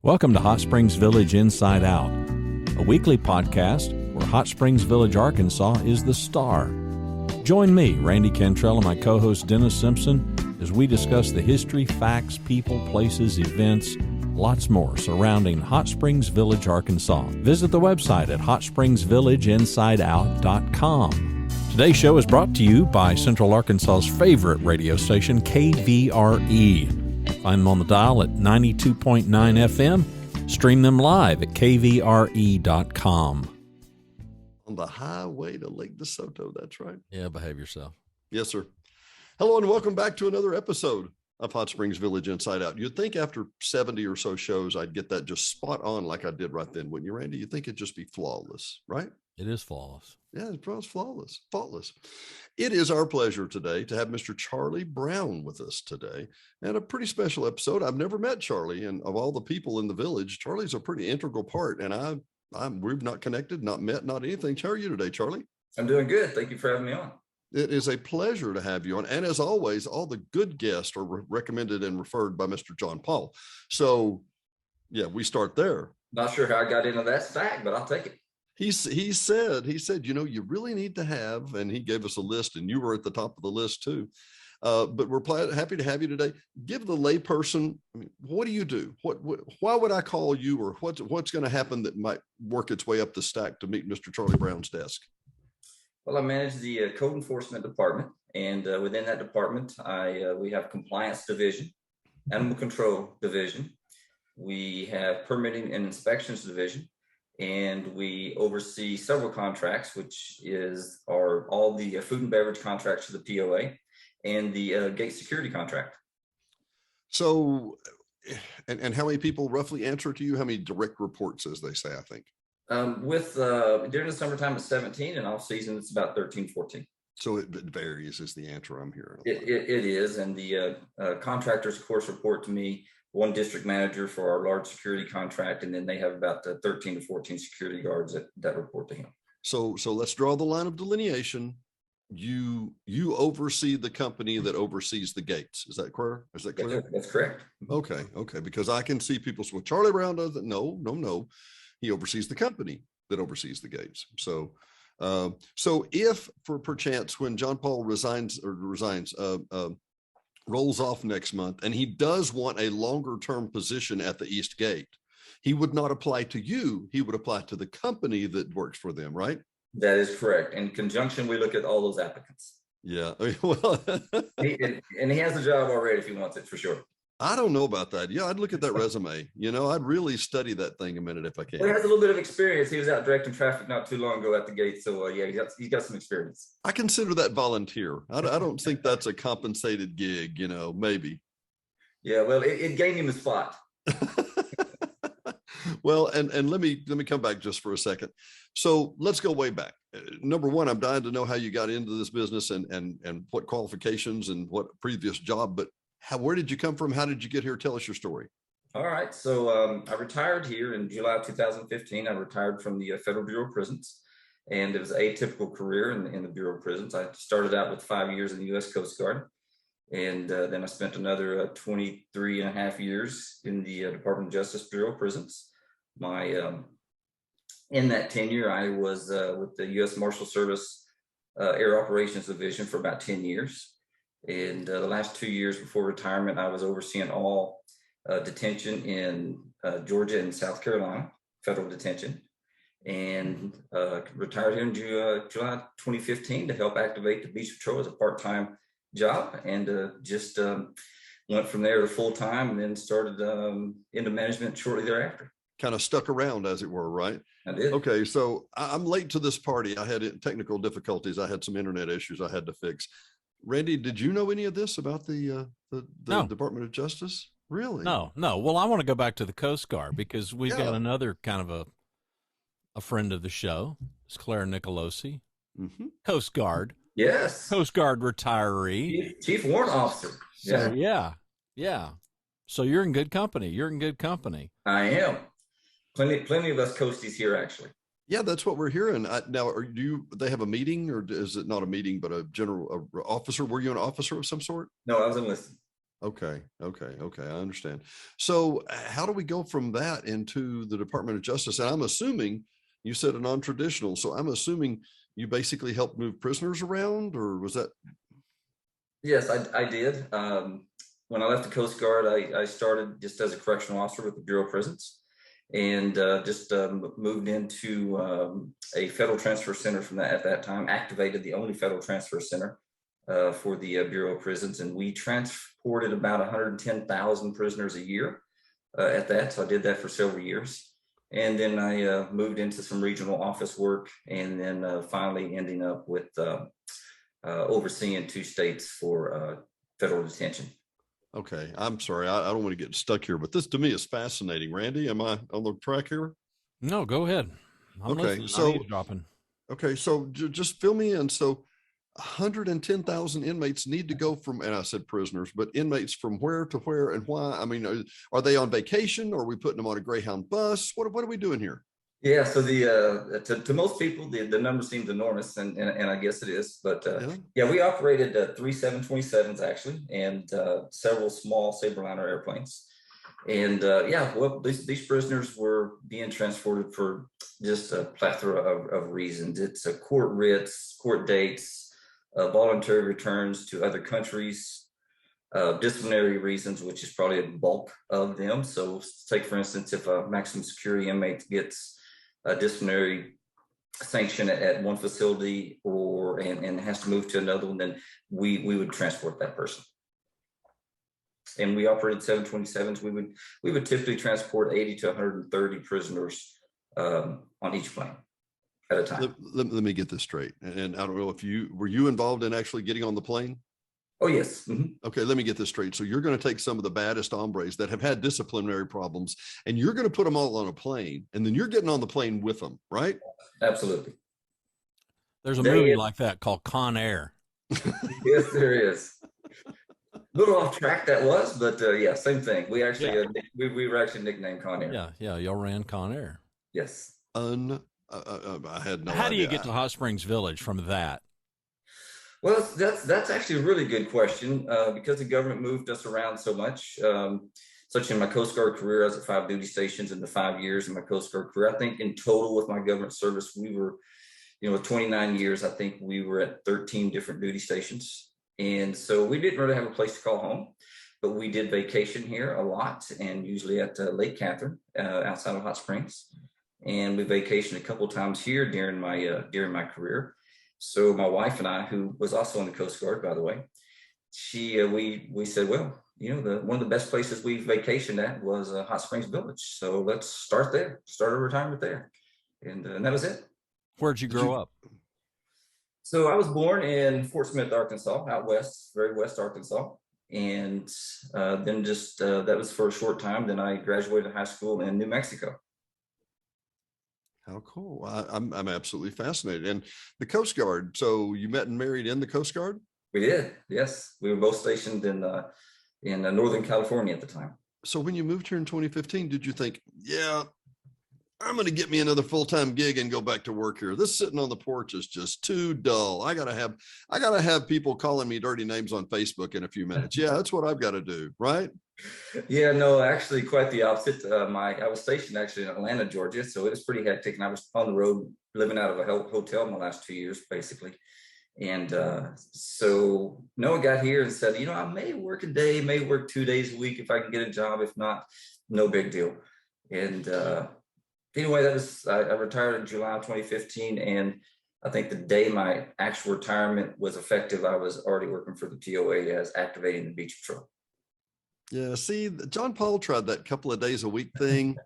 Welcome to Hot Springs Village Inside Out, a weekly podcast where Hot Springs Village, Arkansas is the star. Join me, Randy Cantrell, and my co-host Dennis Simpson as we discuss the history, facts, people, places, events, lots more surrounding Hot Springs Village, Arkansas. Visit the website at hotspringsvillageinsideout.com. Today's show is brought to you by Central Arkansas's favorite radio station, KVRE. Find them on the dial at 92.9 FM. Stream them live at kvre.com. On the highway to Lake DeSoto, that's right. Yeah, behave yourself. Yes, sir. Hello and welcome back to another episode of Hot Springs Village Inside Out. You'd think after 70 or so shows, I'd get that just spot on like I did right then, wouldn't you, Randy? You'd think it'd just be flawless, right? It is flawless. Yeah, it's flawless, faultless. It is our pleasure today to have Mr. Charlie Brown with us today, and a pretty special episode. I've never met Charlie, and of all the people in the village, Charlie's a pretty integral part, and we've not connected, not met, not anything. How are you today, Charlie? I'm doing good. Thank you for having me on. It is a pleasure to have you on. And as always, all the good guests are recommended and referred by Mr. John Paul. So yeah, we start there. Not sure how I got into that stack, but I'll take it. He said, you know, you really need to have, and he gave us a list, and you were at the top of the list too. But we're happy to have you today. Give the layperson, I mean, what do you do? Why would I call you, or what's going to happen that might work its way up the stack to meet Mr. Charlie Brown's desk? Well, I manage the code enforcement department, and within that department, we have compliance division, animal control division. We have permitting and inspections division, and we oversee several contracts, which are all the food and beverage contracts for the POA and the gate security contract. So, and how many people roughly answer to you? How many direct reports, as they say, I think? During the summertime, it's 17, and off season, it's about 13, 14. So it varies is the answer I'm hearing. It is. And the contractors, of course, report to me, one district manager for our large security contract, and then they have about 13 to 14 security guards that report to him. So let's draw the line of delineation. You oversee the company that oversees the gates. Is that clear? Is that clear? That's correct. Okay. Because I can see people say, well, Charlie Brown does it. No. He oversees the company that oversees the gates. So if for perchance when John Paul rolls off next month, and he does want a longer term position at the East Gate, he would not apply to you. He would apply to the company that works for them, right? That is correct. In conjunction, we look at all those applicants. Yeah. Well, and he has the job already if he wants it, for sure. I don't know about that. Yeah, I'd look at that resume. You know, I'd really study that thing a minute if I can. Well, he has a little bit of experience. He was out directing traffic not too long ago at the gate. So yeah, he's got some experience. I consider that volunteer. I don't think that's a compensated gig, you know, maybe. Yeah, well, it gained him a spot. Well, and let me come back just for a second. So let's go way back. Number one, I'm dying to know how you got into this business and what qualifications and what previous job, but where did you come from? How did you get here? Tell us your story. All right. So I retired here in July of 2015. I retired from the Federal Bureau of Prisons, and it was an atypical career in the Bureau of Prisons. I started out with 5 years in the U.S. Coast Guard, and then I spent another 23 and a half years in the Department of Justice Bureau of Prisons. In that tenure, I was with the U.S. Marshal Service Air Operations Division for about 10 years. And the last 2 years before retirement, I was overseeing all detention in Georgia and South Carolina, federal detention, and retired here in July 2015 to help activate the Beach Patrol as a part-time job, and just went from there to full-time, and then started into management shortly thereafter. Kind of stuck around, as it were, right? I did. Okay, so I'm late to this party. I had technical difficulties. I had some internet issues I had to fix. Randy, did you know any of this about the No. Department of Justice? Really? No. Well, I want to go back to the Coast Guard because we've got another kind of a friend of the show. It's Claire Nicolosi, Coast Guard. Yes. Coast Guard retiree. Chief Warrant Officer. So, yeah. So you're in good company. I am. Plenty of us coasties here, actually. Yeah, that's what we're hearing. Now, they have a meeting, or is it not a meeting, but a general officer? Were you an officer of some sort? No, I was enlisted. Okay. I understand. So how do we go from that into the Department of Justice? And I'm assuming you said a non-traditional, so I'm assuming you basically helped move prisoners around, or was that? Yes, I did. When I left the Coast Guard, I started just as a correctional officer with the Bureau of Prisons, and just moved into a federal transfer center from that at that time, activated the only federal transfer center for the Bureau of Prisons, and we transported about 110,000 prisoners a year at that. So I did that for several years. And then I moved into some regional office work, and then finally ending up with overseeing 2 states for federal detention. Okay. I'm sorry. I don't want to get stuck here, but this to me is fascinating. Randy, am I on the track here? No, go ahead. I'm Okay. listening. I'm So, eavesdropping. okay. So just fill me in. So 110,000 inmates need to go from, and I said prisoners, but inmates from where to where and why? I mean, are they on vacation, or are we putting them on a Greyhound bus? What are we doing here? Yeah, so the to most people the number seems enormous, and I guess it is, but Yeah. yeah, we operated 3 727s actually, and several small Saberliner airplanes, and yeah, well, these prisoners were being transported for just a plethora of reasons. It's a court writs, court dates, voluntary returns to other countries, disciplinary reasons, which is probably a bulk of them. So take for instance, if a maximum security inmate gets a disciplinary sanction at one facility and has to move to another one, then we would transport that person. And we operated 727s. We would typically transport 80 to 130 prisoners on each plane at a time. Let me get this straight. And I don't know if were you involved in actually getting on the plane? Oh, yes. Mm-hmm. Okay, let me get this straight. So you're going to take some of the baddest hombres that have had disciplinary problems, and you're going to put them all on a plane, and then you're getting on the plane with them, right? Absolutely. There's a movie like that called Con Air. Yes, there is. A little off track that was, but yeah, same thing. We actually we were actually nicknamed Con Air. Yeah, y'all ran Con Air. Yes. I had no idea. How do you get to Hot Springs Village from that? Well, that's actually a really good question, because the government moved us around so much. Such in my Coast Guard career, I was at 5 duty stations in the 5 years in my Coast Guard career. I think in total with my government service, we were, with 29 years, I think we were at 13 different duty stations. And so we didn't really have a place to call home, but we did vacation here a lot, and usually at Lake Catherine outside of Hot Springs. And we vacationed a couple of times here during my career. So my wife and I, who was also in the Coast Guard, by the way, we said, well, one of the best places we vacationed at was Hot Springs Village. So let's start there, start our retirement there. And that was it. Where'd you grow up? So I was born in Fort Smith, Arkansas, out west, very west Arkansas. And then just that was for a short time. Then I graduated high school in New Mexico. How cool. I'm absolutely fascinated. And the Coast Guard. So you met and married in the Coast Guard? We did. Yes. We were both stationed in Northern California at the time. So when you moved here in 2015, did you think, yeah, I'm going to get me another full-time gig and go back to work here? This sitting on the porch is just too dull. I gotta have people calling me dirty names on Facebook in a few minutes. Yeah, that's what I've got to do. Right. Yeah, no, actually quite the opposite. I was stationed actually in Atlanta, Georgia. So it was pretty hectic. And I was on the road living out of a hotel my last 2 years, basically. And so Noah got here and said, I may work a day, may work 2 days a week if I can get a job. If not, no big deal. And anyway, I retired in July 2015. And I think the day my actual retirement was effective, I was already working for the POA as activating the beach patrol. Yeah, see, John Paul tried that couple of days a week thing,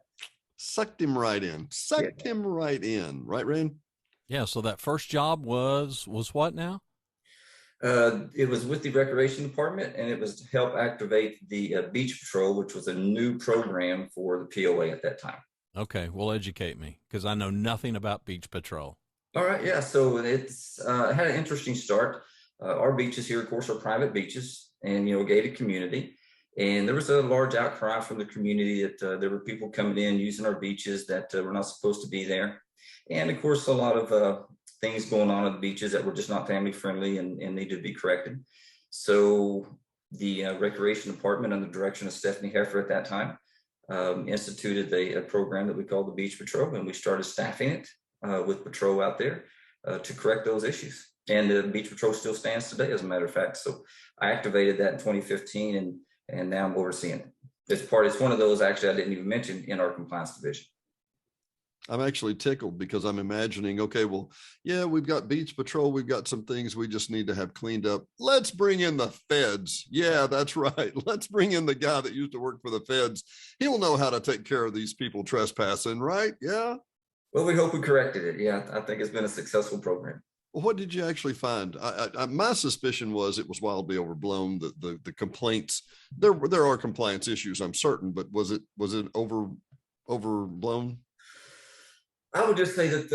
sucked him right in, right, Rand? Yeah, so that first job was what now? It was with the Recreation Department, and it was to help activate the Beach Patrol, which was a new program for the POA at that time. Okay, well, educate me, because I know nothing about Beach Patrol. All right, yeah, so it had an interesting start. Our beaches here, of course, are private beaches and, a gated community. And there was a large outcry from the community that there were people coming in using our beaches that were not supposed to be there. And of course, a lot of things going on at the beaches that were just not family friendly and needed to be corrected. So the recreation department under the direction of Stephanie Heffer at that time instituted a program that we called the Beach Patrol, and we started staffing it with patrol out there to correct those issues. And the Beach Patrol still stands today, as a matter of fact. So I activated that in 2015, and now I'm overseeing it. It's one of those, actually, I didn't even mention in our compliance division. I'm actually tickled because I'm imagining, okay, well, yeah, we've got Beach Patrol. We've got some things we just need to have cleaned up. Let's bring in the feds. Yeah, that's right. Let's bring in the guy that used to work for the feds. He'll know how to take care of these people trespassing, right? Yeah. Well, we hope we corrected it. Yeah, I think it's been a successful program. Well, what did you actually find? My suspicion was it was wildly overblown. The complaints, there are compliance issues, I'm certain, but was it overblown? I would just say that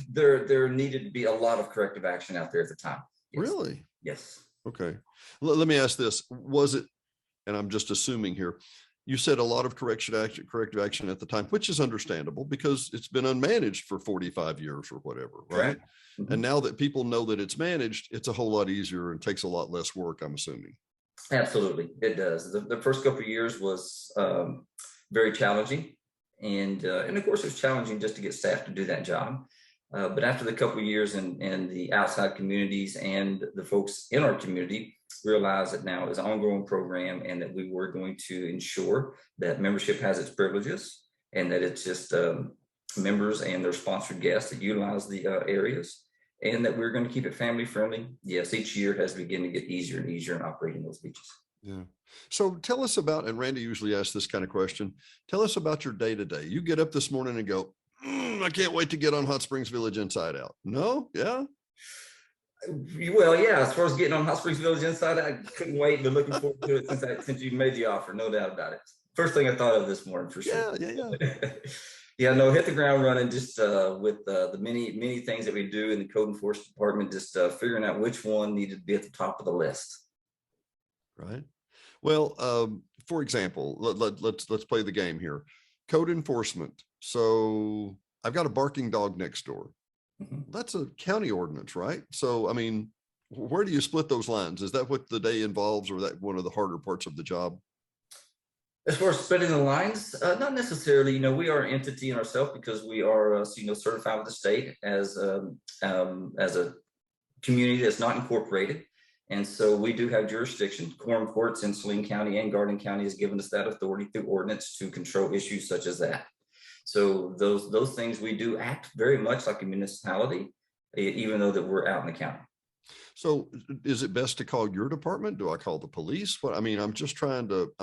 there needed to be a lot of corrective action out there at the time. Yes. Really? Yes. Okay. Let me ask this. Was it, and I'm just assuming here, you said a lot of corrective action at the time, which is understandable because it's been unmanaged for 45 years or whatever, right? Mm-hmm. And now that people know that it's managed, it's a whole lot easier and takes a lot less work, I'm assuming. Absolutely, it does. The first couple of years was very challenging. And of course, it was challenging just to get staff to do that job. But after the couple of years and the outside communities and the folks in our community realized that now is an ongoing program and that we were going to ensure that membership has its privileges and that it's just members and their sponsored guests that utilize the areas and that we're going to keep it family friendly. Yes, each year has begun to get easier and easier in operating those beaches. Yeah. So tell us about, and Randy usually asks this kind of question, tell us about your day to day. You get up this morning and go, I can't wait to get on Hot Springs Village Inside Out. No? Yeah. Well, yeah, as far as getting on Hot Springs Village Inside Out, I couldn't wait, but looking forward to it since you made the offer, no doubt about it. First thing I thought of this morning for sure. Yeah. Yeah, no, hit the ground running just with the many things that we do in the code enforcement department, just figuring out which one needed to be at the top of the list. Right. Well, for example, let's play the game here. Code enforcement. So I've got a barking dog next door. Mm-hmm. That's a county ordinance, right? So, I mean, where do you split those lines? Is that what the day involves, or that one of the harder parts of the job? As far as splitting the lines, not necessarily. You know, we are an entity in ourselves because we are, certified with the state as a community that's not incorporated. And so we do have jurisdiction. Quorum courts in Saline County and Garden County has given us that authority through ordinance to control issues such as that. So those things, we do act very much like a municipality, even though that we're out in the county. So is it best to call your department? Do I call the police? What, I mean, I'm trying to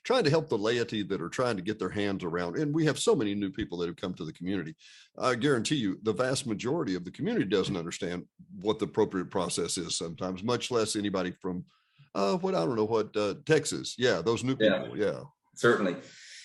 help the laity that are trying to get their hands around. And we have so many new people that have come to the community. I guarantee you the vast majority of the community doesn't understand what the appropriate process is sometimes, much less anybody from Texas. Yeah. Those new people. Yeah. Certainly.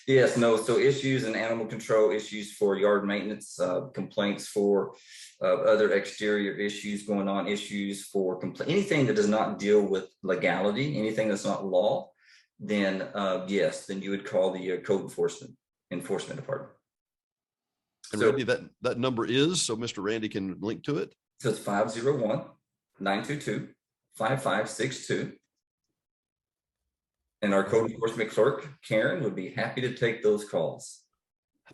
Yes, no. So issues and animal control issues for yard maintenance, complaints for other exterior issues going on, issues for anything that does not deal with legality, anything that's not law, then yes, then you would call the code enforcement department. And so, Randy, that number is, so Mr. Randy can link to it. So it's 501-922-5562. And our code enforcement clerk, Karen, would be happy to take those calls.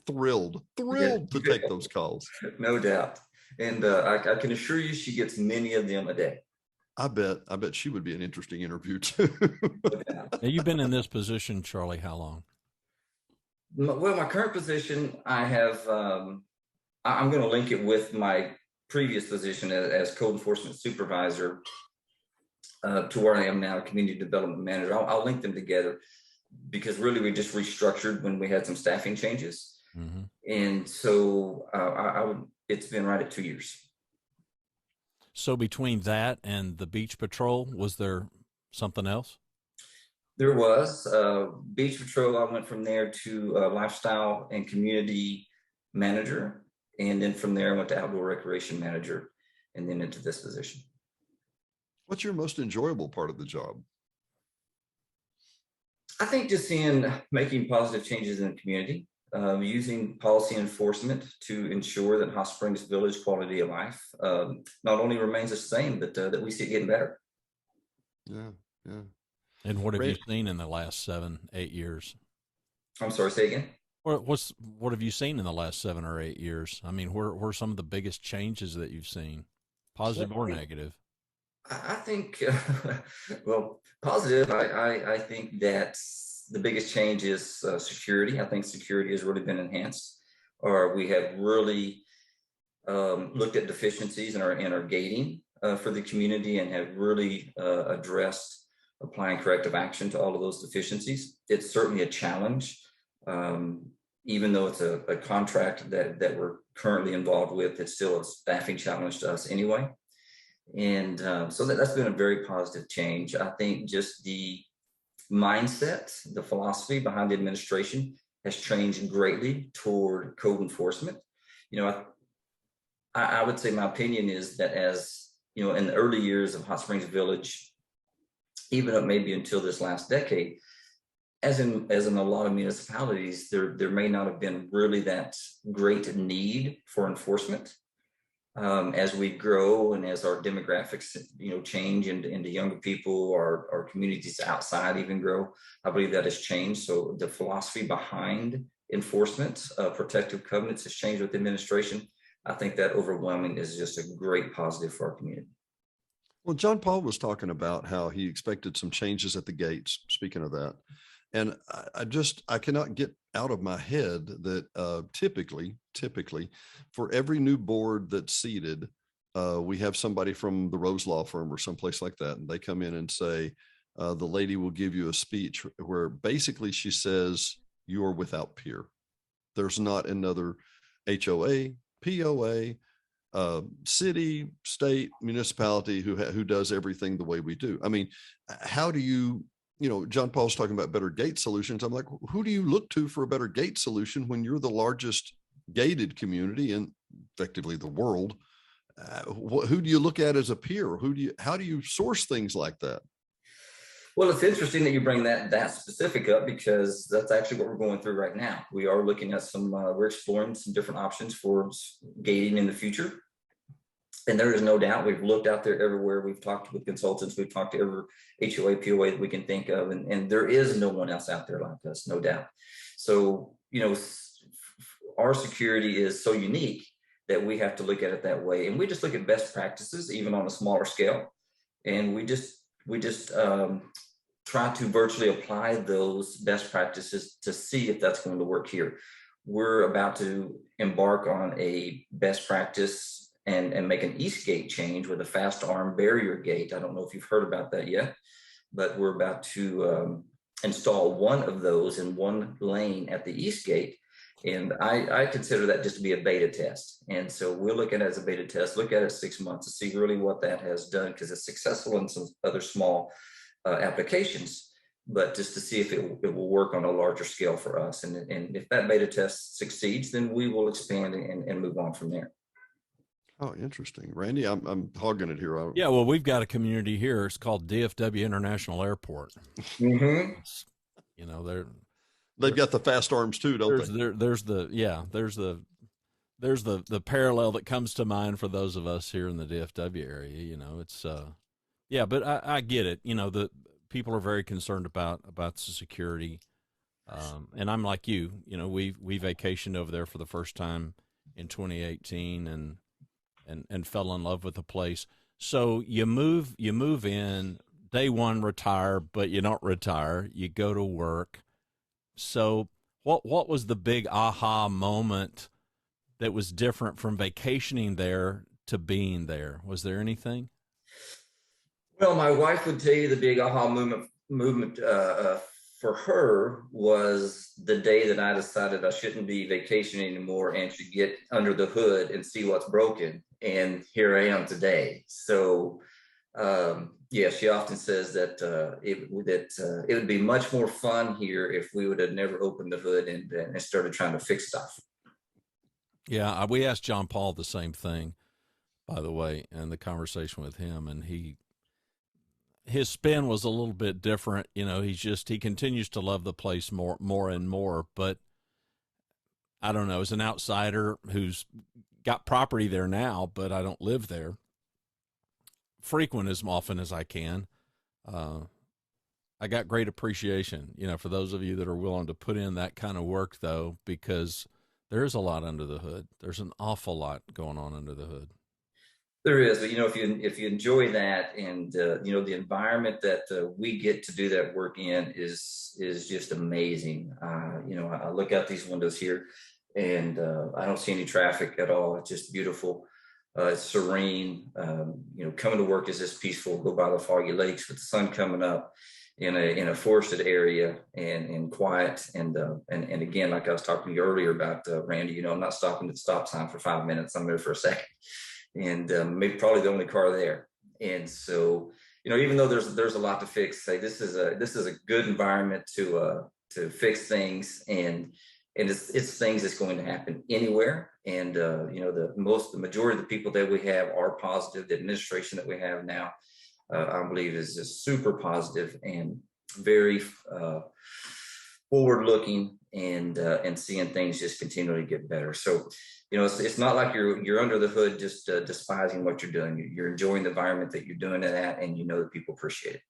Thrilled to take those calls. No doubt. And I can assure you she gets many of them a day. I bet she would be an interesting interview too. Now, you've been in this position, Charlie, how long? Well, my current position, I have, I'm going to link it with my previous position as code enforcement supervisor. To where I am now, community development manager. I'll link them together because really we just restructured when we had some staffing changes. Mm-hmm. And so it's been right at 2 years. So between that and the beach patrol, was there something else? There was beach patrol. I went from there to lifestyle and community manager. And then from there, I went to outdoor recreation manager and then into this position. What's your most enjoyable part of the job? I think just making positive changes in the community, using policy enforcement to ensure that Hot Springs Village quality of life not only remains the same, but that we see it getting better. Yeah. And what have you seen in the last 7, 8 years? I'm sorry, say again. What have you seen in the last 7 or 8 years? I mean, where are some of the biggest changes that you've seen, positive or negative? I think, well, positive. I think that the biggest change is security. I think security has really been enhanced, or we have really looked at deficiencies in our gating for the community and have really addressed applying corrective action to all of those deficiencies. It's certainly a challenge, even though it's a contract that we're currently involved with. It's still a staffing challenge to us anyway. And so that's been a very positive change. I think just the mindset, the philosophy behind the administration has changed greatly toward code enforcement. You know, I would say my opinion is that, as you know, in the early years of Hot Springs Village, even up maybe until this last decade, as in a lot of municipalities, there may not have been really that great need for enforcement. As we grow and as our demographics, you know, change into younger people, our communities outside even grow, I believe that has changed. So the philosophy behind enforcement, protective covenants, has changed with the administration. I think that overwhelming is just a great positive for our community. Well, John Paul was talking about how he expected some changes at the gates, speaking of that. And I cannot get out of my head that typically for every new board that's seated, we have somebody from the Rose Law Firm or someplace like that. And they come in and say, the lady will give you a speech where basically she says, you are without peer. There's not another HOA, POA, city, state, municipality who does everything the way we do. I mean, how do you know, John Paul's talking about better gate solutions. I'm like, who do you look to for a better gate solution when you're the largest gated community in effectively the world? Who do you look at as a peer? How do you source things like that? Well, it's interesting that you bring that specific up, because that's actually what we're going through right now. We are looking at we're exploring some different options for gating in the future. And there is no doubt, we've looked out there everywhere. We've talked with consultants. We've talked to every HOA, POA that we can think of. And there is no one else out there like us, no doubt. So, you know, our security is so unique that we have to look at it that way. And we just look at best practices, even on a smaller scale. And we just try to virtually apply those best practices to see if that's going to work here. We're about to embark on a best practice and make an east gate change with a fast arm barrier gate. I don't know if you've heard about that yet, but we're about to install one of those in one lane at the east gate. And I consider that just to be a beta test. And so we'll look at it as a beta test, look at it 6 months to see really what that has done, because it's successful in some other small applications, but just to see if it will work on a larger scale for us. And if that beta test succeeds, then we will expand and move on from there. Oh, interesting. Randy, I'm hogging it here. Yeah, well, we've got a community here. It's called DFW International Airport. Mm-hmm. You know, they've got the fast arms too, don't they? There's the parallel that comes to mind for those of us here in the DFW area. You know, it's yeah, but I get it. You know, the people are very concerned about the security, and I'm like you. You know, we vacationed over there for the first time in 2018, and fell in love with the place. So you move in day one, retire, but you don't retire. You go to work. So what was the big aha moment that was different from vacationing there to being there? Was there anything? Well, my wife would tell you the big aha movement for her was the day that I decided I shouldn't be vacationing anymore and should get under the hood and see what's broken. And here I am today. So, yeah, she often says that it would be much more fun here if we would have never opened the hood and started trying to fix stuff. Yeah, we asked John Paul the same thing, by the way, in the conversation with him, and his spin was a little bit different. You know, he continues to love the place more and more, but I don't know, as an outsider who's got property there now, but I don't live there, frequent as often as I can. I got great appreciation, for those of you that are willing to put in that kind of work, though, because there is a lot under the hood. There's an awful lot going on under the hood. There is, but if you enjoy that, and the environment that we get to do that work in is just amazing. I look out these windows here, and I don't see any traffic at all. It's just beautiful. It's serene. Coming to work is just peaceful. Go by the foggy lakes with the sun coming up in a forested area, and quiet. And again, like I was talking to you earlier about, Randy, I'm not stopping at the stop sign for 5 minutes. I'm there for a second. And maybe probably the only car there. And so, even though there's a lot to fix, say this is a good environment to fix things, and it's things that's going to happen anywhere. And the majority of the people that we have are positive. The administration that we have now, I believe, is just super positive and very forward looking, and seeing things just continually get better. So it's not like you're under the hood just despising what you're doing. You're enjoying the environment that you're doing it at, and that people appreciate it.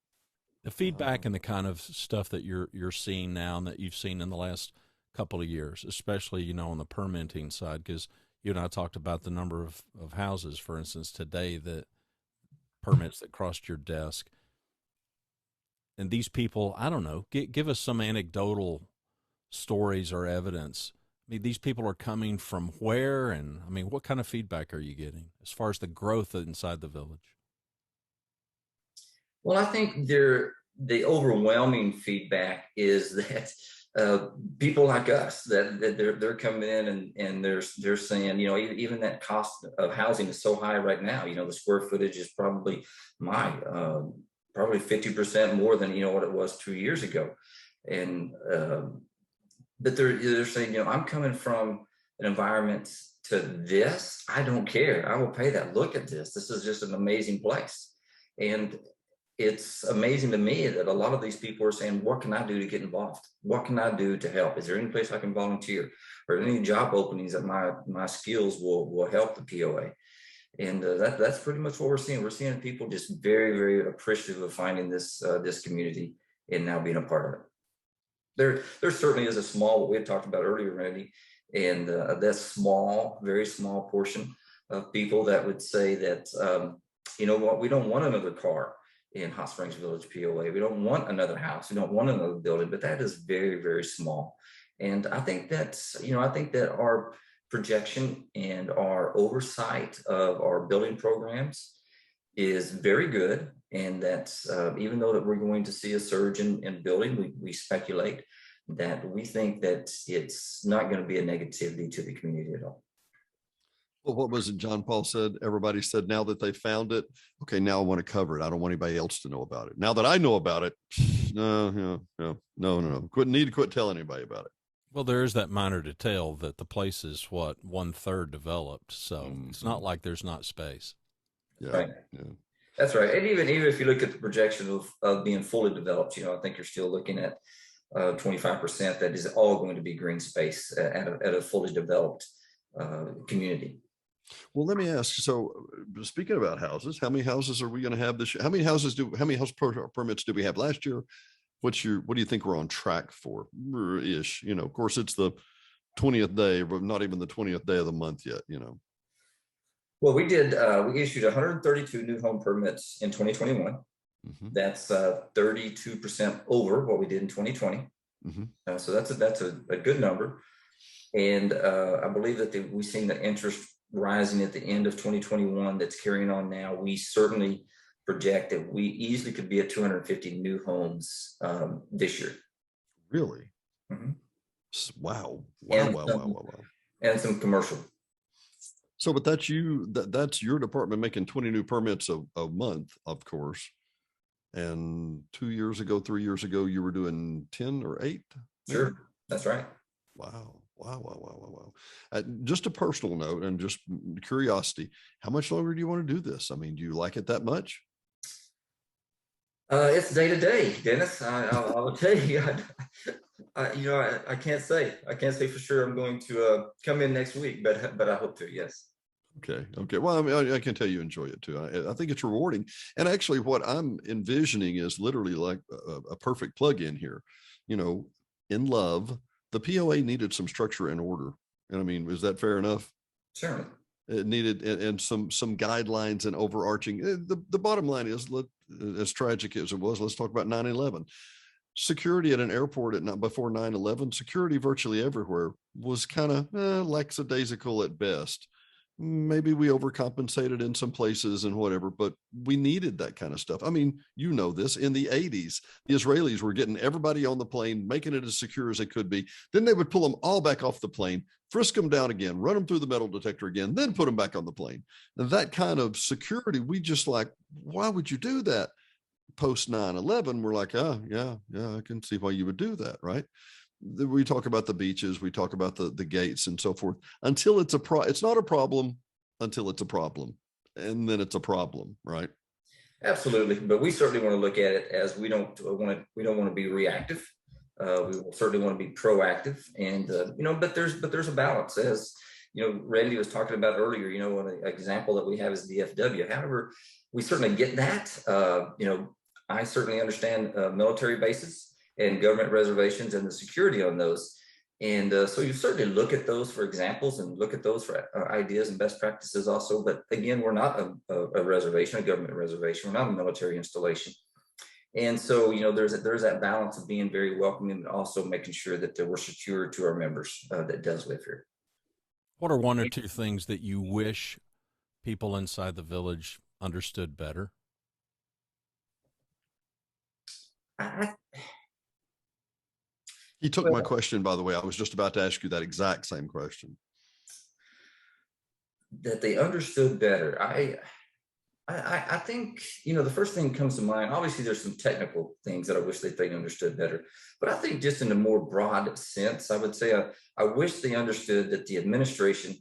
The feedback and the kind of stuff that you're seeing now and that you've seen in the last couple of years, especially on the permitting side, because you and I talked about the number of houses, for instance, today, that permits that crossed your desk. And these people, I don't know, give us some anecdotal stories or evidence. I mean, these people are coming from where, and I mean, what kind of feedback are you getting as far as the growth inside the village? Well, I think the overwhelming feedback is that people like us, that they're coming in, and they're saying, even that cost of housing is so high right now. The square footage is probably probably 50% more than what it was 2 years ago, and but they're saying, I'm coming from an environment to this. I don't care. I will pay that. Look at this. This is just an amazing place. And it's amazing to me that a lot of these people are saying, what can I do to get involved? What can I do to help? Is there any place I can volunteer, or any job openings that my skills will help the POA? And that's pretty much what we're seeing. We're seeing people just very, very appreciative of finding this community and now being a part of it. There certainly is a small, what we had talked about earlier, Randy, and that small, very small portion of people that would say that, what, we don't want another car in Hot Springs Village POA. We don't want another house. We don't want another building, but that is very, very small. And I think that our projection and our oversight of our building programs is very good, and that's even though that we're going to see a surge in building, we speculate that we think that it's not going to be a negativity to the community at all. Well, what was it John Paul said? Everybody said, now that they found it, okay, now I want to cover it. I don't want anybody else to know about it. Now that I know about it, no. Quit telling anybody about it. Well, there is that minor detail that the place is 1/3 developed, so It's not like there's not space. Yeah, right. Yeah. That's right. And even if you look at the projection of being fully developed, I think you're still looking at 25% that is all going to be green space at a fully developed community. Well, let me ask. So, speaking about houses, how many houses are we going to have this year? How many house permits do we have last year? What do you think we're on track for? Ish. Of course, it's the 20th day, but not even the 20th day of the month yet. Well, we issued 132 new home permits in 2021. Mm-hmm. That's 32% over what we did in 2020. Mm-hmm. So that's a good number. And I believe that we've seen the interest rising at the end of 2021 that's carrying on now. We certainly project that we easily could be at 250 new homes this year. Really? Mm-hmm. Wow. And some commercial. So, but that's that's your department making 20 new permits a month, of course. And 3 years ago, you were doing 10 or 8? Sure. Maybe? That's right. Wow. Just a personal note and just curiosity, how much longer do you want to do this? I mean, do you like it that much? It's day to day, Dennis. I will tell you, I can't say for sure I'm going to come in next week, but I hope to, yes. Okay. Okay. Well, I mean, I can tell you enjoy it too. I think it's rewarding. And actually, what I'm envisioning is literally like a perfect plug-in here. You know, in love, the POA needed some structure and order. And I mean, is that fair enough? Certainly. It needed and some guidelines and overarching. The bottom line is, as tragic as it was, let's talk about 9/11. Security at an airport at not before 9/11. Security virtually everywhere was kind of lackadaisical at best. Maybe we overcompensated in some places and whatever, but we needed that kind of stuff. I mean, you know this, in the 80s, the Israelis were getting everybody on the plane, making it as secure as they could be. Then they would pull them all back off the plane, frisk them down again, run them through the metal detector again, then put them back on the plane. And that kind of security, we just like, why would you do that? Post 9/11, we're like, oh, yeah, I can see why you would do that, right? We talk about the beaches, we talk about the gates and so forth, until it's not a problem until it's a problem, and then it's a problem, right? Absolutely, but we certainly want to look at it as we don't want to be reactive. We will certainly want to be proactive, and but there's a balance, as Randy was talking about earlier. An example that we have is DFW. However, we certainly get that. I certainly understand military bases and government reservations and the security on those. And so you certainly look at those for examples and look at those for ideas and best practices also. But again, we're not a reservation, a government reservation. We're not a military installation. And so, there's that balance of being very welcoming, and also making sure that we're secure to our members that does live here. What are one or two things that you wish people inside the village understood better? He took my question, by the way. I was just about to ask you that exact same question. That they understood better. I think, the first thing that comes to mind, obviously there's some technical things that I wish they understood better, but I think just in a more broad sense, I would say I wish they understood that the administration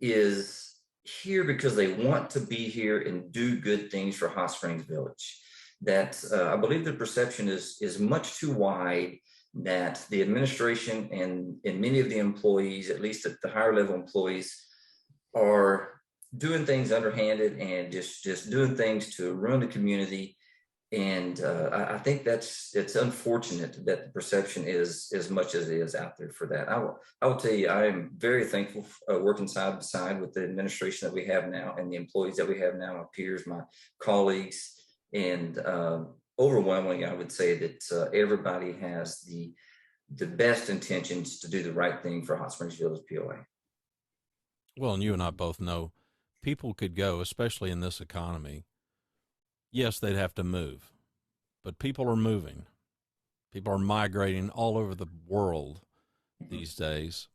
is here because they want to be here and do good things for Hot Springs Village. That I believe the perception is much too wide, that the administration and many of the employees, at least at the higher level employees, are doing things underhanded and just doing things to ruin the community. And I think it's unfortunate that the perception is as much as it is out there for that. I will tell you, I am very thankful working side by side with the administration that we have now and the employees that we have now, my peers, my colleagues, and overwhelmingly, I would say that everybody has the best intentions to do the right thing for Hot Springs Village POA. Well, and you and I both know people could go, especially in this economy. Yes, they'd have to move, but people are moving. People are migrating all over the world these days.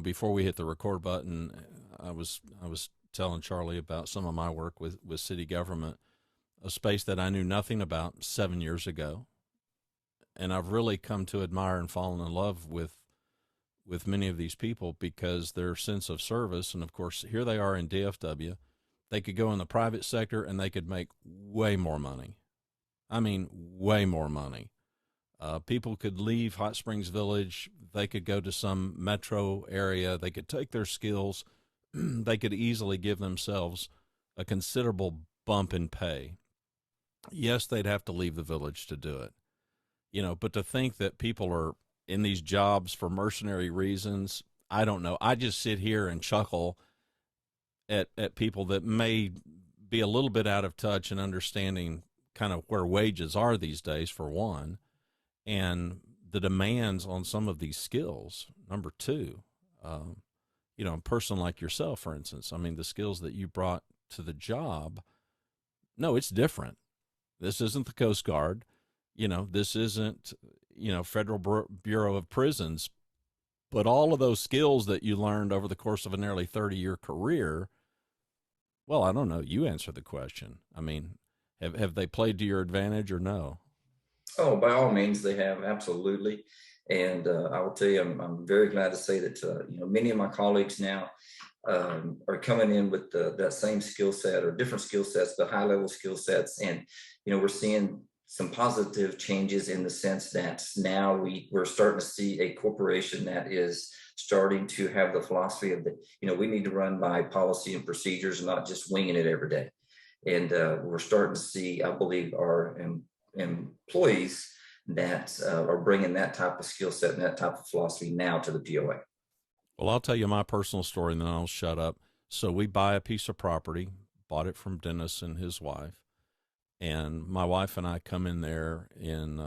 Before we hit the record button, I was telling Charlie about some of my work with city government, a space that I knew nothing about 7 years ago. And I've really come to admire and fallen in love with many of these people because their sense of service. And of course, here they are in DFW. They could go in the private sector and they could make way more money. I mean, way more money. People could leave Hot Springs Village. They could go to some metro area. They could take their skills. They could easily give themselves a considerable bump in pay. Yes, they'd have to leave the village to do it, but to think that people are in these jobs for mercenary reasons, I don't know. I just sit here and chuckle at people that may be a little bit out of touch in understanding kind of where wages are these days, for one, and the demands on some of these skills. Number two, a person like yourself, for instance, I mean, the skills that you brought to the job, no, it's different. This isn't the Coast Guard. This isn't, Federal Bureau of Prisons. But all of those skills that you learned over the course of a nearly 30-year career, well, I don't know. You answer the question. I mean, have they played to your advantage or no? Oh, by all means, they have. Absolutely. And I will tell you, I'm very glad to say that, many of my colleagues now are coming in with that same skill set or different skill sets, but high level skill sets. And, we're seeing some positive changes in the sense that now we're starting to see a corporation that is starting to have the philosophy of we need to run by policy and procedures and not just winging it every day. And we're starting to see, I believe, our employees that are bringing that type of skill set and that type of philosophy now to the POA. Well, I'll tell you my personal story and then I'll shut up. So we buy a piece of property, bought it from Dennis and his wife. And my wife and I come in there in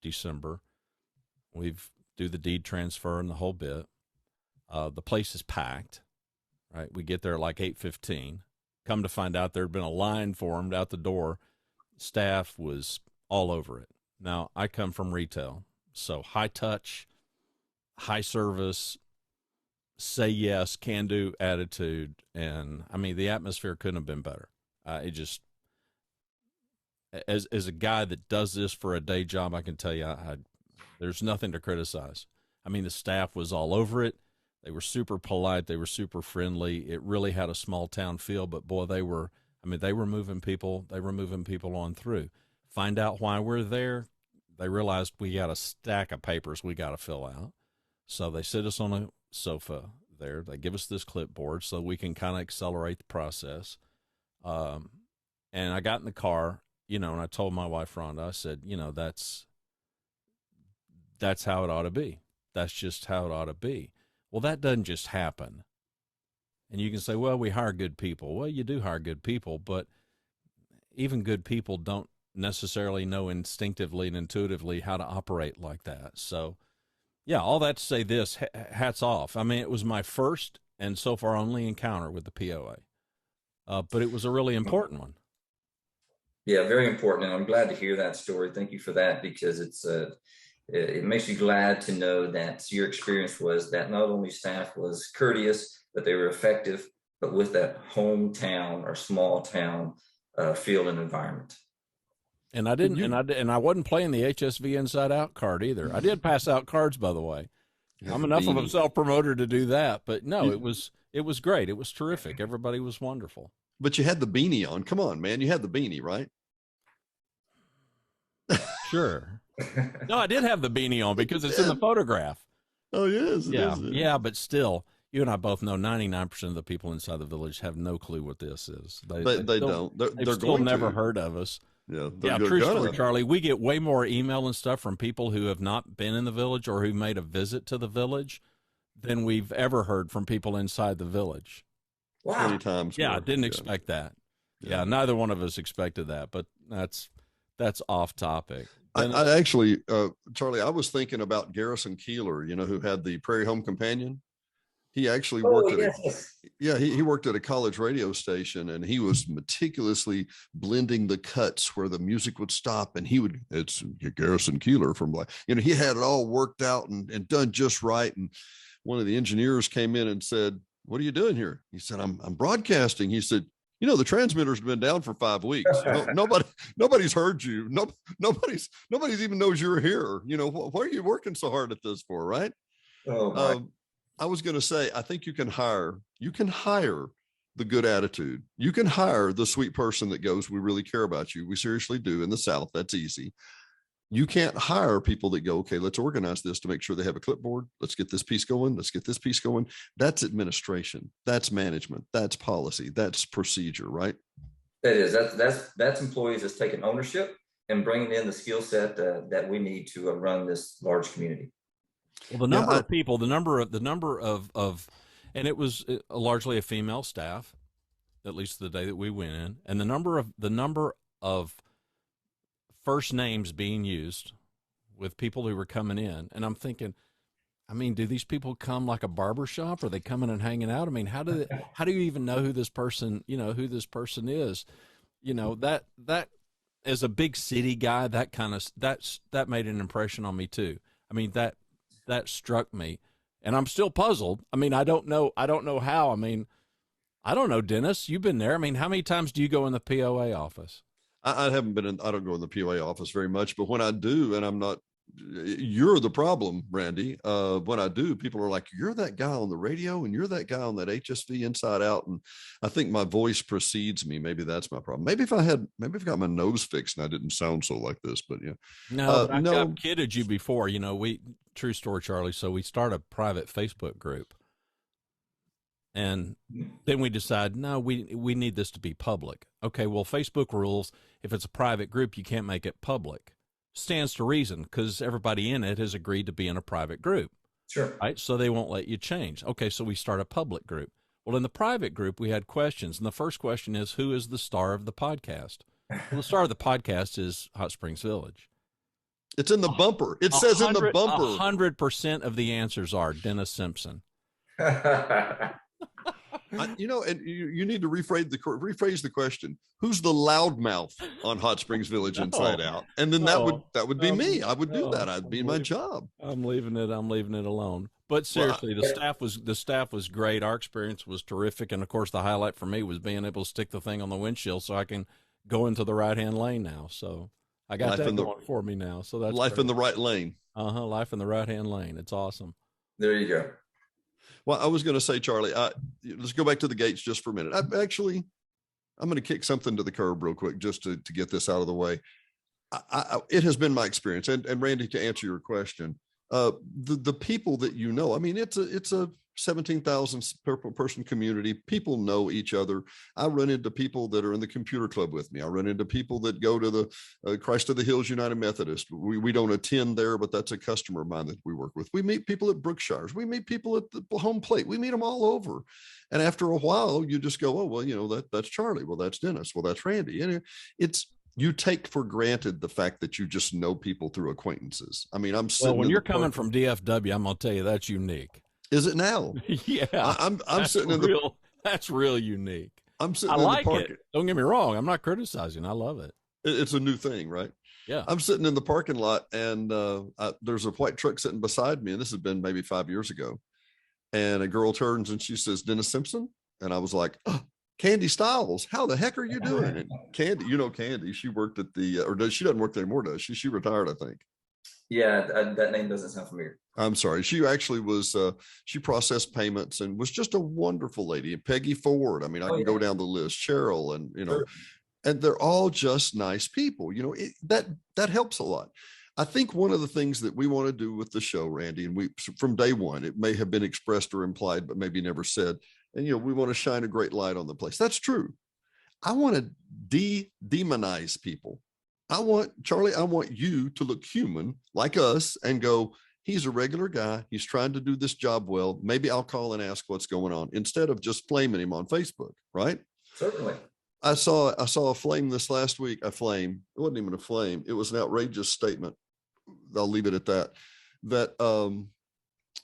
December. We do the deed transfer and the whole bit. The place is packed, right? We get there at like 8:15. Come to find out there had been a line formed out the door. Staff was all over it. Now, I come from retail, so high touch, high service, say yes, can do attitude. And I mean, the atmosphere couldn't have been better. It just, as a guy that does this for a day job, I can tell you, there's nothing to criticize. I mean, the staff was all over it. They were super polite. They were super friendly. It really had a small town feel, but boy, they were moving people. They were moving people on through. Find out why we're there. They realized we got a stack of papers we got to fill out. So they sit us on a sofa there. They give us this clipboard so we can kind of accelerate the process. And I got in the car, and I told my wife, Rhonda, I said, that's how it ought to be. That's just how it ought to be. Well, that doesn't just happen. And you can say, well, we hire good people. Well, you do hire good people, but even good people don't necessarily know instinctively and intuitively how to operate like that. So, yeah, all that to say this, hats off. I mean, it was my first and so far only encounter with the POA, but it was a really important one. Yeah, very important. And I'm glad to hear that story. Thank you for that, because it makes you glad to know that your experience was that not only staff was courteous, but they were effective, but with that hometown or small town feel and environment. And I didn't, and I wasn't playing the HSV inside out card either. I did pass out cards, by the way. I'm enough of a self-promoter to do that, but no, it was great. It was terrific. Everybody was wonderful. But you had the beanie on. Come on, man. You had the beanie, right? Sure. No, I did have the beanie on because it's in the photograph. Oh, yes. Yeah, but still, you and I both know 99% of the people inside the village have no clue what this is. They don't. They've still never heard of us. Yeah, true story, Charlie. We get way more email and stuff from people who have not been in the village or who made a visit to the village than we've ever heard from people inside the village. Wow. 20 times. Yeah, I didn't expect that. Yeah, neither one of us expected that, but that's off topic. I actually, Charlie, I was thinking about Garrison Keeler, who had the Prairie Home Companion. He actually worked he worked at a college radio station, and he was meticulously blending the cuts where the music would stop, and it's Garrison Keeler from, he had it all worked out and done just right. And one of the engineers came in and said, "What are you doing here?" He said, I'm broadcasting. He said, the transmitter's been down for 5 weeks. Nobody's heard you. Nobody's even knows you're here. Why are you working so hard at this for? Right. Oh, I was going to say, I think you can hire the good attitude. You can hire the sweet person that goes, "We really care about you. We seriously do." In the South, that's easy. You can't hire people that go, "Okay, let's organize this to make sure they have a clipboard. Let's get this piece going. Let's get this piece going." That's administration. That's management. That's policy. That's procedure, right? That is. That's employees that's taking ownership and bringing in the skill set that we need to run this large community. Well, the number of people, the number of, and it was largely a female staff, at least the day that we went in, and the number of first names being used with people who were coming in. And I'm thinking, do these people come like a barber shop? Are they coming and hanging out? How do you even know who this person, is? That as a big city guy, that made an impression on me too. That struck me, and I'm still puzzled. I don't know how. I don't know, Dennis, you've been there. How many times do you go in the POA office? I haven't been I don't go in the POA office very much, but when I do, and I'm not, you're the problem, Randy. When I do, people are like, "You're that guy on the radio, and you're that guy on that HSV Inside Out." And I think my voice precedes me. Maybe that's my problem. Maybe if I've got my nose fixed and I didn't sound so like this, but yeah. No, I've kidded you before. true story, Charlie. So we start a private Facebook group, and then we decide, no, we need this to be public. Okay, well, Facebook rules, if it's a private group, you can't make it public. Stands to reason, because everybody in it has agreed to be in a private group. Sure. Right? So they won't let you change. Okay, so we start a public group. Well, in the private group, we had questions. And the first question is, who is the star of the podcast? Well, the star of the podcast is Hot Springs Village. It's in the bumper. It says in the bumper. 100% of the answers are Dennis Simpson. And you need to rephrase the question. Who's the loudmouth on Hot Springs Village Inside Out? And then that would be me. I would do that. I'd be my job. I'm leaving it alone. But seriously, the staff was great. Our experience was terrific, and of course, the highlight for me was being able to stick the thing on the windshield so I can go into the right-hand lane now. So I got that going for me now. So that's life in the right lane. Life in the right-hand lane. It's awesome. There you go. Well, I was going to say, Charlie, let's go back to the gates just for a minute. I'm going to kick something to the curb real quick just to get this out of the way. It has been my experience, and Randy, to answer your question, the people that you know, I mean, it's a 17,000 person community. People know each other. I run into people that are in the computer club with me. I run into people that go to the Christ of the Hills United Methodist. We don't attend there, but that's a customer of mine that we work with. We meet people at Brookshire's. We meet people at the Home Plate. We meet them all over. And after a while, you just go, oh, well, that's Charlie. Well, that's Dennis. Well, that's Randy. And you take for granted the fact that you just know people through acquaintances. I mean, when you're coming from DFW, I'm going to tell you that's unique. Is it now? Yeah, I'm sitting in the. That's real unique. I'm sitting in the park. It. Don't get me wrong. I'm not criticizing. I love it. It's a new thing, right? Yeah. I'm sitting in the parking lot, and there's a white truck sitting beside me, and this has been maybe 5 years ago. And a girl turns and she says, "Dennis Simpson," and I was like, "Oh, Candy Styles, how the heck are you doing?" And Candy, Candy, she worked at she doesn't work there anymore, does she? She retired, I think. Yeah, that name doesn't sound familiar. I'm sorry. She actually was, she processed payments and was just a wonderful lady. Peggy Ford. I mean, I can go down the list. Cheryl, and, Sure. And they're all just nice people. That helps a lot. I think one of the things that we want to do with the show, Randy, and from day one, it may have been expressed or implied, but maybe never said. And, we want to shine a great light on the place. That's true. I want to demonize people. I want you to look human like us and go, he's a regular guy. He's trying to do this job well. Maybe I'll call and ask what's going on instead of just flaming him on Facebook. Right. Certainly. I saw a flame this last week. A flame. It wasn't even a flame. It was an outrageous statement. I'll leave it at that.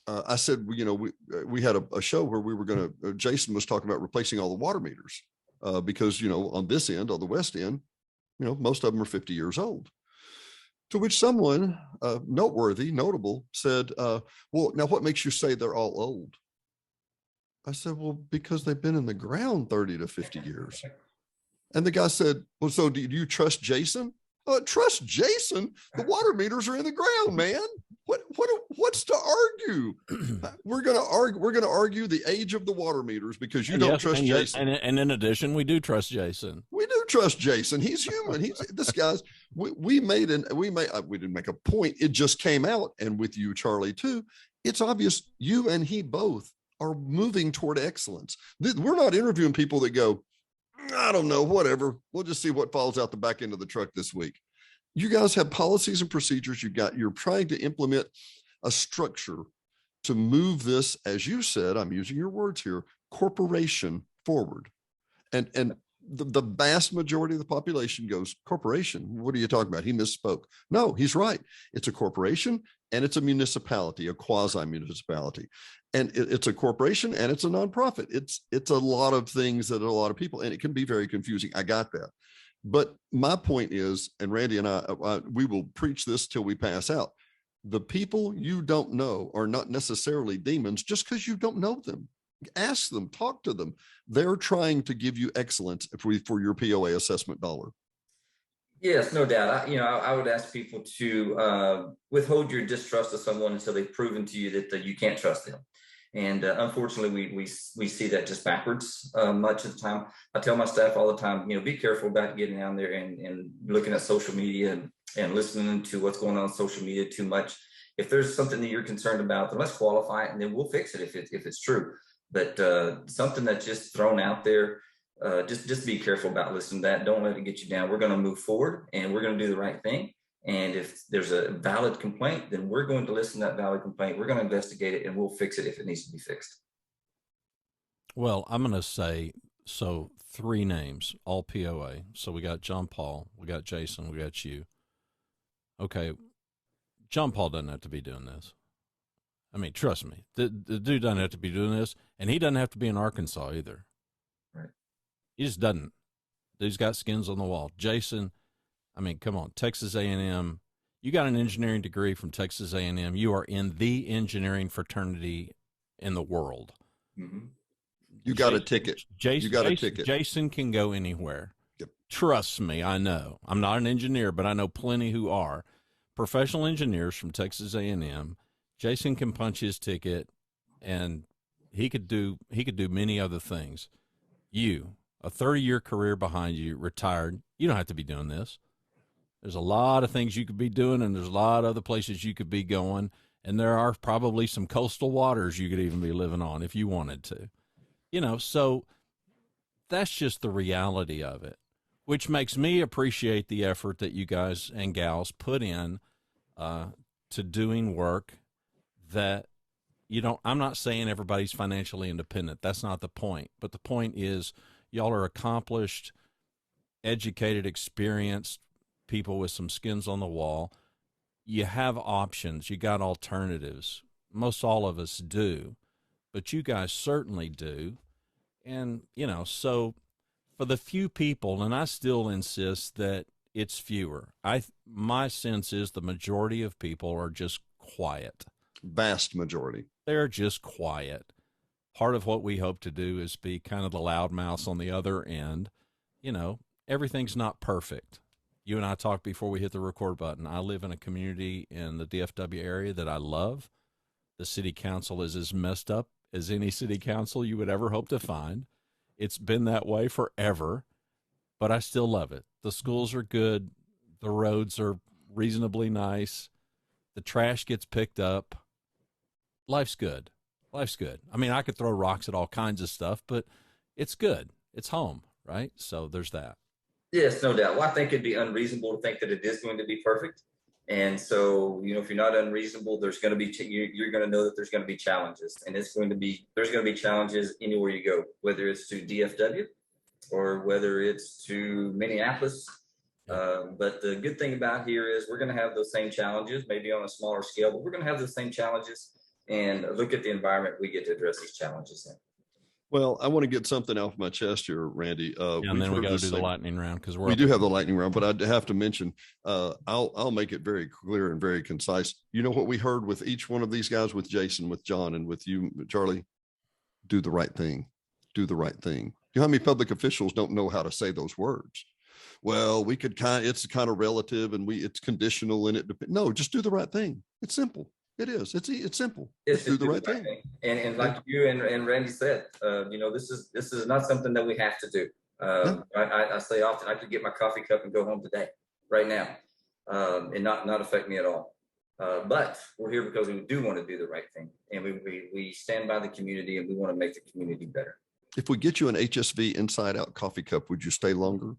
I said, we had a show where we were Jason was talking about replacing all the water meters because, on this end, on the west end, most of them are 50 years old. To which someone notable said, well, now what makes you say they're all old? I said, well, because they've been in the ground 30 to 50 years. And the guy said, well, so do you trust Jason? Trust Jason? The water meters are in the ground, man. What's to argue? We're going to argue the age of the water meters because you don't trust Jason. And in addition, we do trust Jason. We do trust Jason. He's human. This guy's. We didn't make a point. It just came out, and with you, Charlie, too. It's obvious you and he both are moving toward excellence. We're not interviewing people that go, I don't know, whatever. We'll just see what falls out the back end of the truck this week. You guys have policies and procedures. You're trying to implement a structure to move this, as you said, I'm using your words here, corporation forward. And the vast majority of the population goes, corporation, what are you talking about? He misspoke. No, he's right. It's a corporation and it's a municipality, a quasi-municipality. And it's a corporation and it's a nonprofit. It's a lot of things that a lot of people, and it can be very confusing. I got that. But my point is, and Randy and I, we will preach this till we pass out. The people you don't know are not necessarily demons just because you don't know them. Ask them, talk to them. They're trying to give you excellence for your POA assessment dollar. Yes, no doubt. I would ask people to withhold your distrust of someone until they've proven to you that you can't trust them. And unfortunately, we see that just backwards much of the time. I tell my staff all the time, be careful about getting down there and looking at social media and listening to what's going on social media too much. if there's something that you're concerned about, then let's qualify it, and then we'll fix it if it's true. But something that's just thrown out there, just be careful about listening to that. Don't let it get you down. We're going to move forward, and we're going to do the right thing. And if there's a valid complaint, then we're going to listen to that valid complaint. We're going to investigate it, and we'll fix it if it needs to be fixed. Well, I'm going to say, so 3 names, all POA. So we got John Paul, we got Jason, we got you. Okay, John Paul doesn't have to be doing this. I mean, trust me, the dude doesn't have to be doing this, and he doesn't have to be in Arkansas either. Right. He just doesn't. Dude's got skins on the wall. Jason, I mean, come on, Texas A&M. You got an engineering degree from Texas A&M. You are in the engineering fraternity in the world. Mm-hmm. You got a ticket. You got a ticket. Jason can go anywhere. Yep. Trust me, I know. I'm not an engineer, but I know plenty who are. Professional engineers from Texas A&M. Jason can punch his ticket, and he could do many other things. You, a 30-year career behind you, retired. You don't have to be doing this. There's a lot of things you could be doing, and there's a lot of other places you could be going, and there are probably some coastal waters you could even be living on if you wanted to. You know, so that's just the reality of it, which makes me appreciate the effort that you guys and gals put in to doing work that, you know, I'm not saying everybody's financially independent. That's not the point. But the point is y'all are accomplished, educated, experienced people with some skins on the wall. You have options. You got alternatives. Most all of us do, but you guys certainly do. And, you know, so for the few people, and I still insist that it's fewer, my sense is the majority of people are just quiet. Vast majority. They're just quiet. Part of what we hope to do is be kind of the loudmouths on the other end. You know, everything's not perfect. You and I talked before we hit the record button. I live in a community in the DFW area that I love. The city council is as messed up as any city council you would ever hope to find. It's been that way forever, but I still love it. The schools are good. The roads are reasonably nice. The trash gets picked up. Life's good. Life's good. I mean, I could throw rocks at all kinds of stuff, but it's good. It's home, right? So there's that. Yes, no doubt. Well, I think it'd be unreasonable to think that it is going to be perfect. And so, you know, if you're not unreasonable, there's going to be, you're going to know that there's going to be challenges, and there's going to be challenges anywhere you go, whether it's to DFW or whether it's to Minneapolis. But the good thing about here is we're going to have those same challenges, maybe on a smaller scale, but we're going to have the same challenges, and look at the environment we get to address these challenges in. Well, I want to get something off my chest here, Randy. And then we got to do the lightning round because we do have the lightning round, but I have to mention, I'll make it very clear and very concise. You know what we heard with each one of these guys, with Jason, with John, and with you, Charlie? Do the right thing. Do the right thing. You know how many public officials don't know how to say those words? Well, we could it's kind of relative, and it's conditional, and it depends. No, just do the right thing. It's simple. It is. It's simple. It's do the right thing. And like you and Randy said, you know, this is not something that we have to do. I say often, I could get my coffee cup and go home today, right now, and not affect me at all. But we're here because we do want to do the right thing, and we stand by the community, and we want to make the community better. If we get you an HSV Inside Out coffee cup, would you stay longer?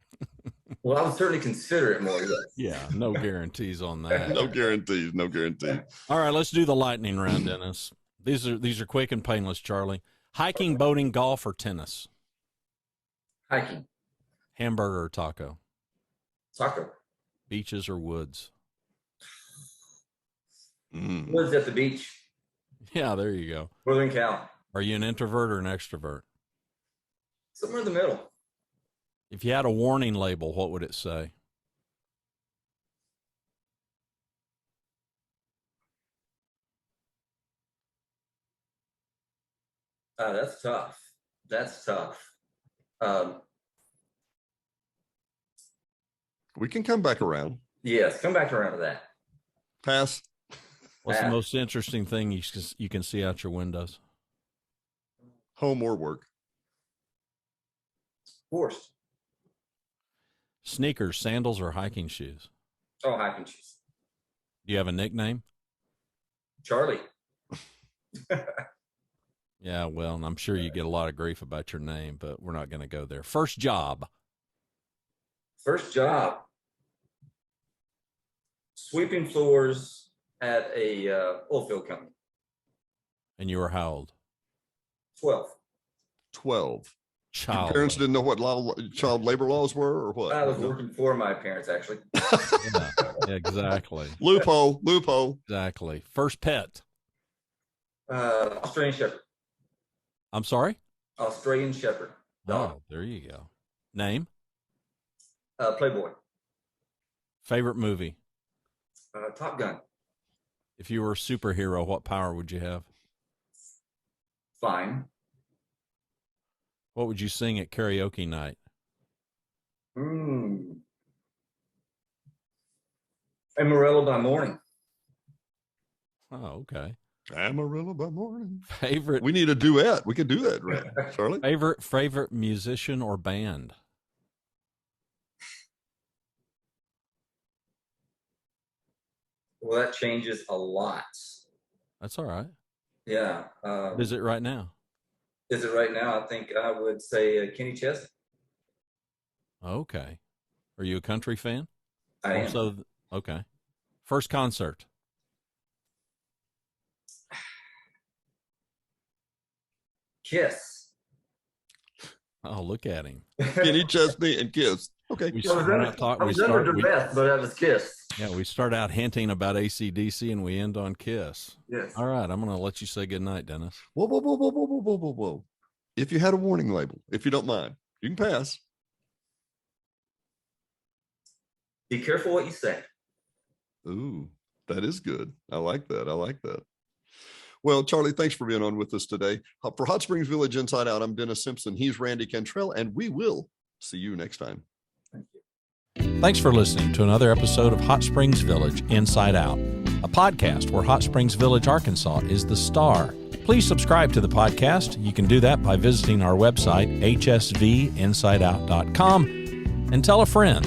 Well, I would certainly consider it more. Yes. Yeah, no guarantees on that. No guarantees. No guarantees. All right, let's do the lightning round, Dennis. These are quick and painless, Charlie. Hiking, boating, golf, or tennis? Hiking. Hamburger or taco? Taco. Beaches or woods? Woods at the beach. Yeah, there you go. Northern Cal. Are you an introvert or an extrovert? Somewhere in the middle. If you had a warning label, what would it say? That's tough. That's tough. We can come back around. Yes, come back around to that. Pass. What's the most interesting thing you can see out your windows? Home or work? Forced. Sneakers, sandals, or hiking shoes? Oh, hiking shoes. Do you have a nickname? Charlie. Yeah, well, and I'm sure you get a lot of grief about your name, but we're not going to go there. First job. First job. Sweeping floors at a oil field company. And you were how old? 12. 12. Child. Your parents didn't know what child labor laws were or what? I was working for my parents, actually. Yeah, exactly. Loophole. Exactly. First pet. Australian Shepherd. I'm sorry? Australian Shepherd. Dog. Oh, there you go. Name? Playboy. Favorite movie? Top Gun. If you were a superhero, what power would you have? Fine. What would you sing at karaoke night? Amarillo by Morning. Oh, okay. Amarillo by Morning. Favorite. We need a duet. We could do that, right? Charlie? Favorite musician or band? Well, that changes a lot. That's all right. Yeah. Is it right now? Is it right now? I think I would say Kenny Chesney. Okay. Are you a country fan? I am. Also, okay. First concert. Kiss. Oh, look at him. Kenny Chesney and Kiss. Okay. We I was under duress, but I was Kiss. Yeah, we start out hinting about AC/DC and we end on Kiss. Yes. All right, I'm going to let you say goodnight, Dennis. Whoa. If you had a warning label, if you don't mind, you can pass. Be careful what you say. Ooh, that is good. I like that. Well, Charlie, thanks for being on with us today. For Hot Springs Village Inside Out, I'm Dennis Simpson. He's Randy Cantrell, and we will see you next time. Thank you. Thanks for listening to another episode of Hot Springs Village Inside Out, a podcast where Hot Springs Village, Arkansas is the star. Please subscribe to the podcast. You can do that by visiting our website, hsvinsideout.com, and tell a friend.